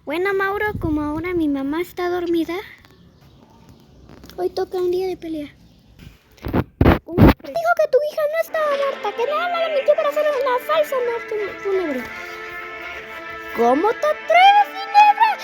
Bueno, Mauro, como ahora mi mamá está dormida, hoy toca un día de pelea. Dijo que tu hija no estaba muerta, que nada más la mintió para hacer una falsa muerte fúnebre. ¿Cómo te atreves, Ginebra?